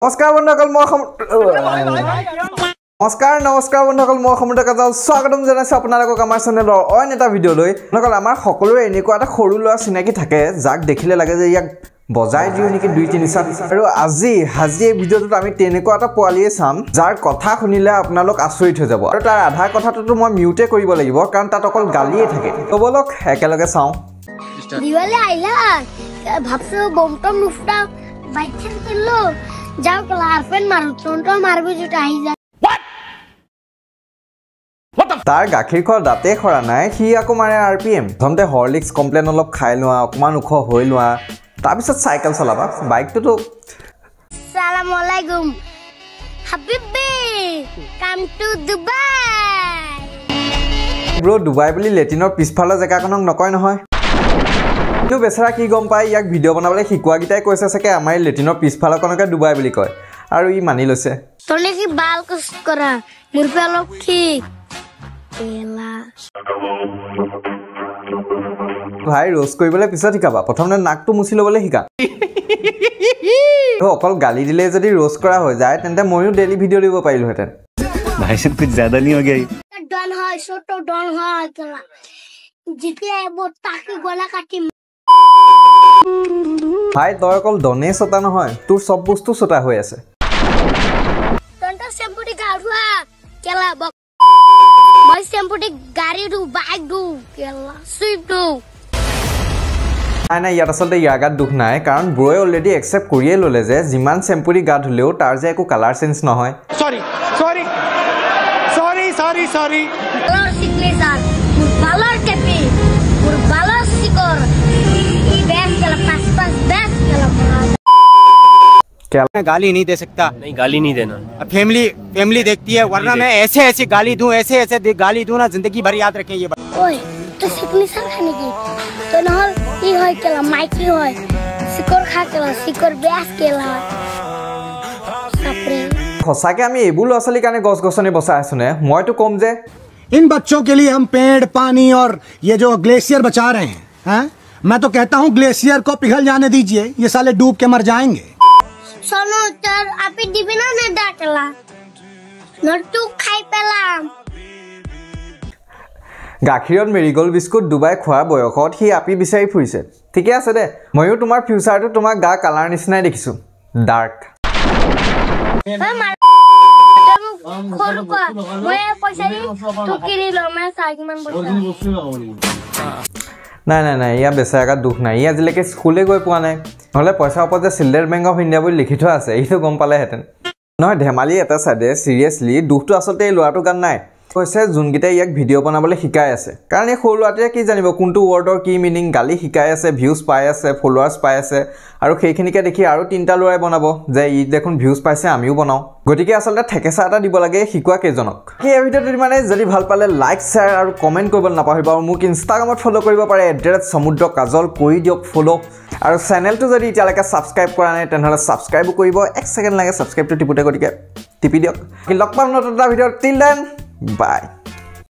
নমস্কাৰ বন্ধুসকল মই সমুদ্ৰ কাজল স্বাগতম জনাইছো আপোনালোকক আমাৰ চেনেলৰ অইন এটা ভিডিঅ'লৈ। বন্ধুসকল আমাৰ সকলোৰে এনেকুৱা এটা সৰু ল'ৰা চিনাকি থাকে যাক দেখিলে লাগে যে ইয়াক বজাই দিও নেকি 2-3 চাত। আৰু আজি এই ভিডিঅ'টোত আমি তেনেকুৱা এটা পোৱালিয়ে চাম যাৰ কথা শুনিলে আপোনালোক আচৰিত হৈ যাব। আৰু তাৰ আধা কথাটো মই মিউটে কৰিব লাগিব কাৰণ তাত অকল গালিয়ে থাকে। তো বলক একেলগে চাওঁ। দিৱালী আইলা ভাবছো বমটম নুফটা বাইক খেললো যাও ক্লাৰফেন মাৰু টন্টো মাৰবি জুটা আই যা তাৰ গাখীৰ খোৱা দাঁতে খৰা নাই সি আকৌ মাৰে আৰপিএম প্ৰথমতে হৰলিক্স কমপ্লেন অলপ খাই লোৱা অকমান উখ হৈ লোৱা তাৰপিছত চাইকেল চলাবা বাইকটো সালাম আলাইকুম হাবিবি come to Dubai bro Dubai বুলি লেটিনৰ পিছফালৰ জেগাখনক নকয় নহয় তো বেচাৰা কি গম পাই ইয়াক ভিডিঅ' বনাবলৈ শিকোৱা গিটাই কৈছে সকে আমাৰ লেটিনৰ পিছফালৰখনকে দুবাই বুলি কয় আৰু ই মানি লৈছে তনে কি বাল কস কৰা মোৰ পে অলপ ঠিক এলা ভাই रोज কৰিবলৈ পিছত শিকাবা প্ৰথমতে নাকটো মুছি লবলৈ শিকা তো অকল গালি দিলে যদি रोज কৰা হৈ যায় তেন্তে মইও ডেইলি ভিডিঅ' দিব পাৰিলো হেতেন भाई साहब कुछ ज्यादा नहीं हो गया ডন হয় ছোট ডন হয় কেলা যেতিয়া এবো তাকি গলা কাটি ভাই তই অকল দনে ছটা নহয় তোৰ সব বস্তু ছটা হৈ আছে তন্টা শ্যাম্পুটি গাড়ুয়া কেলা বক মই শ্যাম্পুটি গাড়ী দু বাইক দু কেলা সুইপ দু নাই ইয়াত আচলতে ইয়াৰ গাত দুখ নাই কাৰণ ব্ৰয়ে অলৰেডি একচেপ্ট কৰিয়ে ল'লে যে যিমান চেম্পুৰি গাত হ'লেও তাৰ যে একো কালাৰ চেঞ্জ নহয় সরি কালার সিগনেচার মুর বালার টেপি মুর বালার সিকর ই ব্যাস কেলা পাঁচ ব্যাস কেলা मैं गाली नहीं दे सकता नहीं गाली नहीं देना फैमिली देखती है वरना मैं ऐसे गाली दूं ऐसे गाली दूं ना जिंदगी भर याद रखें ये बात ওই তো সিগনেচার খানে কি তো নহল ই হয় কেলা মাইকি হয় সিকর খা কেলা সিকর ব্যাস কেলা হয় সাপরে সঁচাকে আমি এইবোৰ ল'ৰা ছোৱালীৰ কাৰণে গছ গছনি বচাই আছো নে মইতো কম যে इन बच्चों के लिए हम पेड़ पानी और ये जो ग्लेशियर बचा रहे हैं मैं तो कहता हूँ ग्लेशियर को पिघल जाने दीजिए ये साले डूब के मर जाएंगे শোনো তোর আপি দিবি না না ডাকলা নটু খাই পেলাম গাখীৰত মেৰিগোল্ড বিস্কুট দুবাই খোৱা বয়সত সি আপি বিচাৰি ফুৰিছে ঠিকে আছে দে ময়ো তোমাৰ ফিউচাৰটো তোমাক গা কালাৰ নিচিনাই দেখিছো ডাৰ্ক নাই ইয়া বেচাৰা দুখ নাই ই আজিলৈকে স্কুলে গৈ পোৱা নাই নহ'লে পইচাৰ ওপৰত যে চিলড্ৰেন বেংক অফ ইণ্ডিয়া বুলি লিখি থোৱা আছে এইটো গম পালেহেঁতেন নহয় ধেমালি এটা চাইডে চিৰিয়াছলি দুখটো আচলতে এই ল'ৰাটোৰ গান নাই কৈছে যোনকেইটাই ইয়াক ভিডিঅ' বনাবলৈ শিকাই আছে কাৰণ এই সৰু ল'ৰাটোৱে কি জানিব কোনটো ৱৰ্ডৰ কি মিনিং গালি শিকাই আছে ভিউজ পাই আছে ফলোৱাৰ্ছ পাই আছে আৰু সেইখিনিকে দেখি আৰু 3টা ল'ৰাই বনাব যে ই দেখোন ভিউজ পাইছে আমিও বনাওঁ গতিকে আচলতে ঠেকেচা এটা দিব লাগে শিকোৱা কেইজনক সেই ভিডিঅ'টো মানে যদি ভাল পালে লাইক শ্বেয়াৰ আৰু কমেণ্ট কৰিবলৈ নাপাহৰিব আৰু মোক ইনষ্টাগ্ৰামত ফ'ল' কৰিব পাৰে @সমুদ্ৰ কাজল কৰি দিয়ক ফ'ল' আৰু চেনেলটো যদি এতিয়ালৈকে ছাবস্ক্ৰাইব কৰা নাই তেনেহ'লে ছাবস্ক্ৰাইবো কৰিব 1 ছেকেণ্ড লাগে ছাবস্ক্ৰাইবটো টিপুতে গতিকে টিপি দিয়ক লগ পাম নতুন এটা ভিডিঅ'ত টিল দেন বাই